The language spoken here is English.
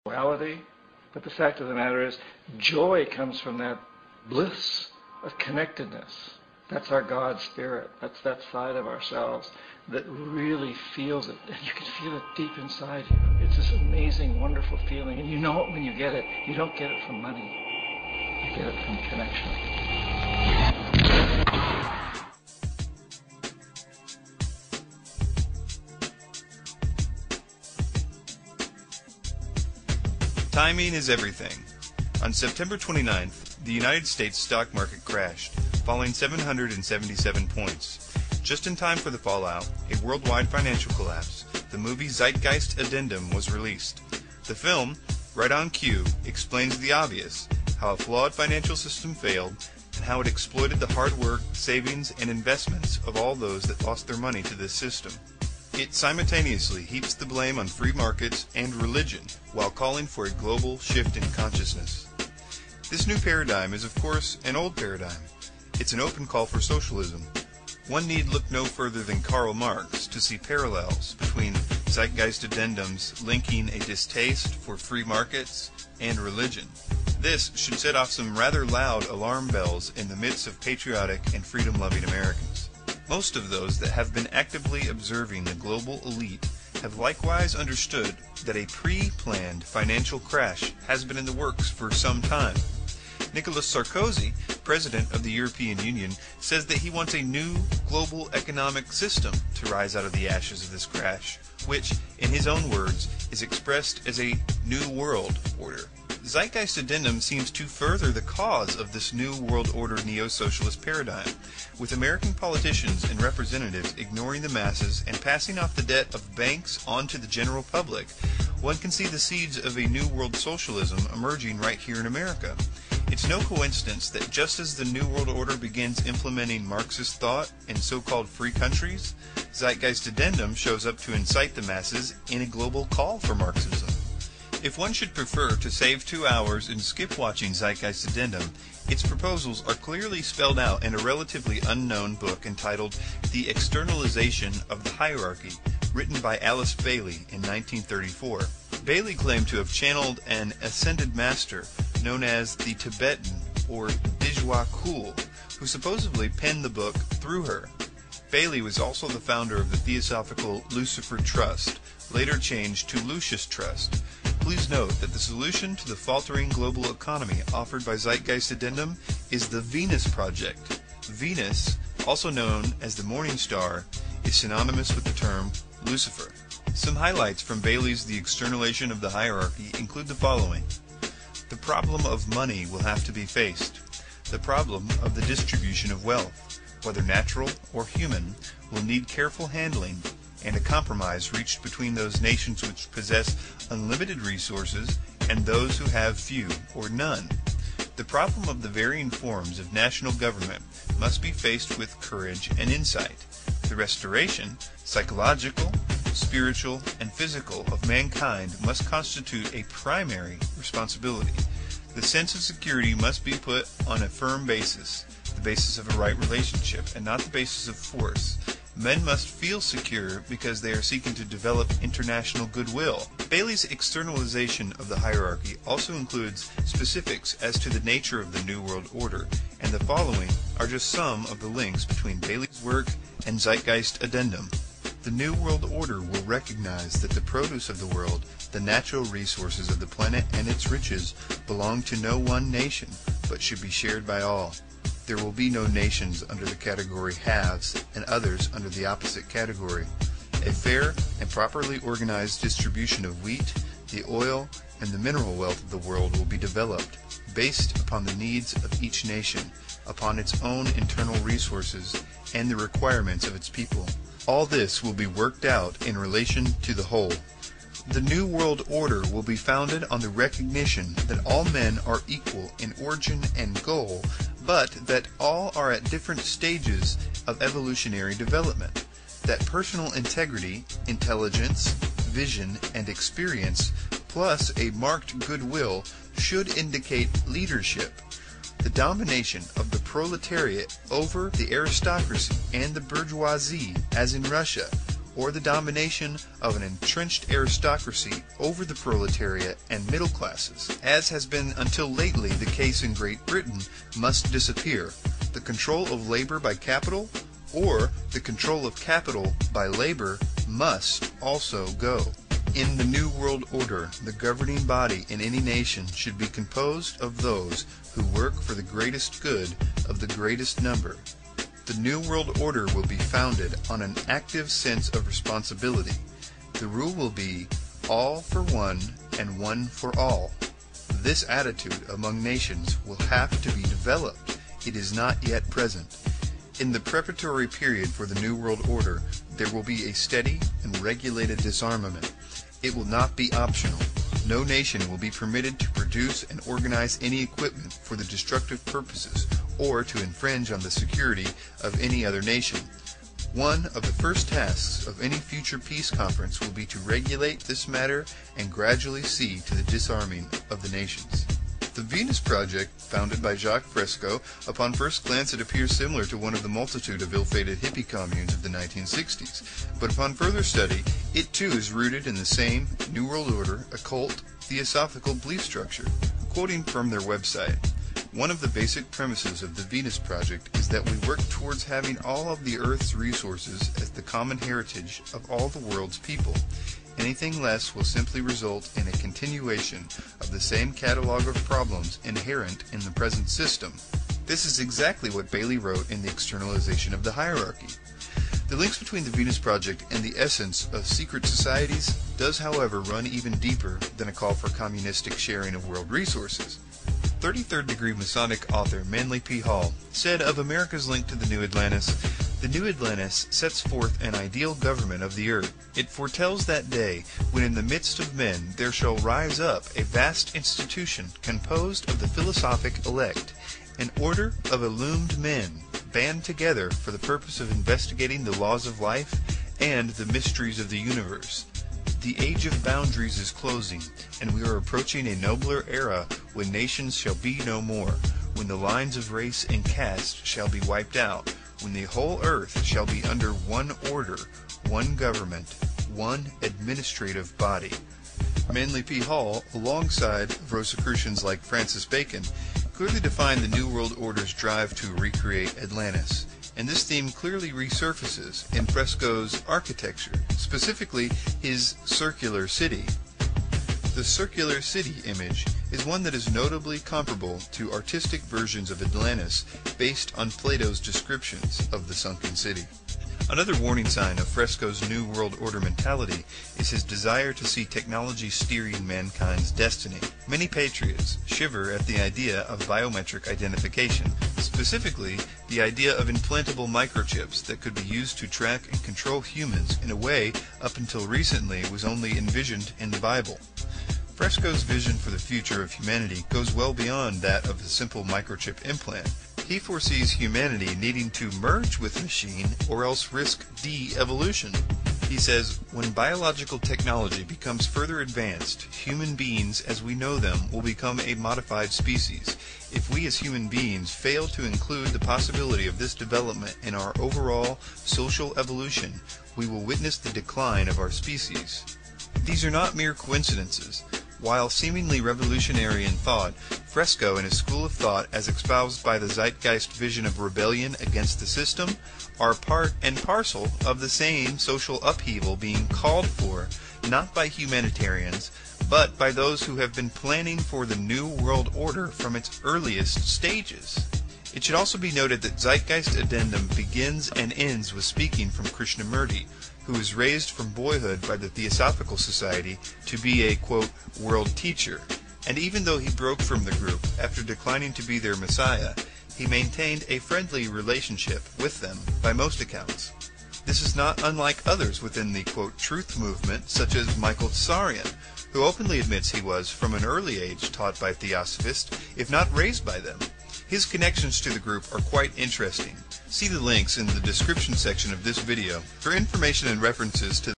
duality. But the fact of the matter is, joy comes from that bliss of connectedness. That's our God spirit. That's that side of ourselves that really feels it. And you can feel it deep inside you. It's this amazing, wonderful feeling. And you know it when you get it. You don't get it from money. You get it from connection. Timing is everything. On September 29th, the United States stock market crashed, falling 777 points. Just in time for the fallout, a worldwide financial collapse, the movie Zeitgeist Addendum was released. The film, right on cue, explains the obvious, how a flawed financial system failed, and how it exploited the hard work, savings, and investments of all those that lost their money to this system. It simultaneously heaps the blame on free markets and religion, while calling for a global shift in consciousness. This new paradigm is, of course, an old paradigm. It's an open call for socialism. One need look no further than Karl Marx to see parallels between Zeitgeist Addendums linking a distaste for free markets and religion. This should set off some rather loud alarm bells in the midst of patriotic and freedom-loving Americans. Most of those that have been actively observing the global elite have likewise understood that a pre-planned financial crash has been in the works for some time. Nicolas Sarkozy, president of the European Union, says that he wants a new global economic system to rise out of the ashes of this crash, which, in his own words, is expressed as a new world order. Zeitgeist Addendum seems to further the cause of this new world order neo-socialist paradigm, with American politicians and representatives ignoring the masses and passing off the debt of banks onto the general public. One can see the seeds of a new world socialism emerging right here in America. It's no coincidence that just as the New World Order begins implementing Marxist thought in so-called free countries, Zeitgeist Addendum shows up to incite the masses in a global call for Marxism. If one should prefer to save 2 hours and skip watching Zeitgeist Addendum, its proposals are clearly spelled out in a relatively unknown book entitled The Externalization of the Hierarchy, written by Alice Bailey in 1934. Bailey claimed to have channeled an ascended master known as the Tibetan or Dijwa Kul, who supposedly penned the book through her. Bailey was also the founder of the Theosophical Lucifer Trust, later changed to Lucius Trust. Please note that the solution to the faltering global economy offered by Zeitgeist Addendum is the Venus Project. Venus, also known as the Morning Star, is synonymous with the term Lucifer. Some highlights from Bailey's The Externalization of the Hierarchy include the following. The problem of money will have to be faced. The problem of the distribution of wealth, whether natural or human, will need careful handling, and a compromise reached between those nations which possess unlimited resources and those who have few or none. The problem of the varying forms of national government must be faced with courage and insight. The restoration, psychological, spiritual, and physical of mankind must constitute a primary responsibility. The sense of security must be put on a firm basis, the basis of a right relationship, and not the basis of force. Men must feel secure because they are seeking to develop international goodwill. Bailey's externalization of the hierarchy also includes specifics as to the nature of the New World Order, and the following are just some of the links between Bailey's work and Zeitgeist Addendum. The New World Order will recognize that the produce of the world, the natural resources of the planet and its riches, belong to no one nation, but should be shared by all. There will be no nations under the category haves and others under the opposite category. A fair and properly organized distribution of wheat, the oil, and the mineral wealth of the world will be developed, based upon the needs of each nation, upon its own internal resources, and the requirements of its people. All this will be worked out in relation to the whole. The New World Order will be founded on the recognition that all men are equal in origin and goal, but that all are at different stages of evolutionary development, that personal integrity, intelligence, vision, and experience, plus a marked goodwill, should indicate leadership. The domination of the proletariat over the aristocracy and the bourgeoisie, as in Russia, or the domination of an entrenched aristocracy over the proletariat and middle classes, as has been until lately the case in Great Britain, must disappear. The control of labor by capital, or the control of capital by labor, must also go. In the New World Order, the governing body in any nation should be composed of those who work for the greatest good of the greatest number. The New World Order will be founded on an active sense of responsibility. The rule will be all for one and one for all. This attitude among nations will have to be developed. It is not yet present. In the preparatory period for the New World Order, there will be a steady and regulated disarmament. It will not be optional. No nation will be permitted to produce and organize any equipment for the destructive purposes or to infringe on the security of any other nation. One of the first tasks of any future peace conference will be to regulate this matter and gradually see to the disarming of the nations. The Venus Project, founded by Jacques Fresco, upon first glance it appears similar to one of the multitude of ill-fated hippie communes of the 1960s, but upon further study, it too is rooted in the same New World Order, occult, theosophical belief structure. Quoting from their website, one of the basic premises of the Venus Project is that we work towards having all of the Earth's resources as the common heritage of all the world's people. Anything less will simply result in a continuation of the same catalog of problems inherent in the present system. This is exactly what Bailey wrote in The Externalization of the Hierarchy. The links between the Venus Project and the essence of secret societies does, however, run even deeper than a call for communistic sharing of world resources. 33rd degree Masonic author Manly P. Hall said of America's link to the New Atlantis, "The New Atlantis sets forth an ideal government of the earth. It foretells that day when in the midst of men there shall rise up a vast institution composed of the philosophic elect, an order of illumined men band together for the purpose of investigating the laws of life and the mysteries of the universe. The age of boundaries is closing, and we are approaching a nobler era when nations shall be no more, when the lines of race and caste shall be wiped out, when the whole earth shall be under one order, one government, one administrative body." Manly P. Hall, alongside Rosicrucians like Francis Bacon, clearly defined the New World Order's drive to recreate Atlantis, and this theme clearly resurfaces in Fresco's architecture, specifically his circular city. The circular city image is one that is notably comparable to artistic versions of Atlantis based on Plato's descriptions of the sunken city. Another warning sign of Fresco's New World Order mentality is his desire to see technology steering mankind's destiny. Many patriots shiver at the idea of biometric identification, specifically the idea of implantable microchips that could be used to track and control humans in a way up until recently was only envisioned in the Bible. Fresco's vision for the future of humanity goes well beyond that of a simple microchip implant. He foresees humanity needing to merge with machine or else risk de-evolution. He says, when biological technology becomes further advanced, human beings as we know them will become a modified species. If we as human beings fail to include the possibility of this development in our overall social evolution, we will witness the decline of our species. These are not mere coincidences. While seemingly revolutionary in thought, Fresco and his school of thought as espoused by the zeitgeist vision of rebellion against the system are part and parcel of the same social upheaval being called for, not by humanitarians, but by those who have been planning for the New World Order from its earliest stages. It should also be noted that Zeitgeist Addendum begins and ends with speaking from Krishnamurti, who was raised from boyhood by the Theosophical Society to be a, quote, world teacher, and even though he broke from the group after declining to be their messiah, he maintained a friendly relationship with them by most accounts. This is not unlike others within the, quote, truth movement, such as Michael Tsarian, who openly admits he was, from an early age, taught by Theosophists, if not raised by them. His connections to the group are quite interesting. See the links in the description section of this video for information and references to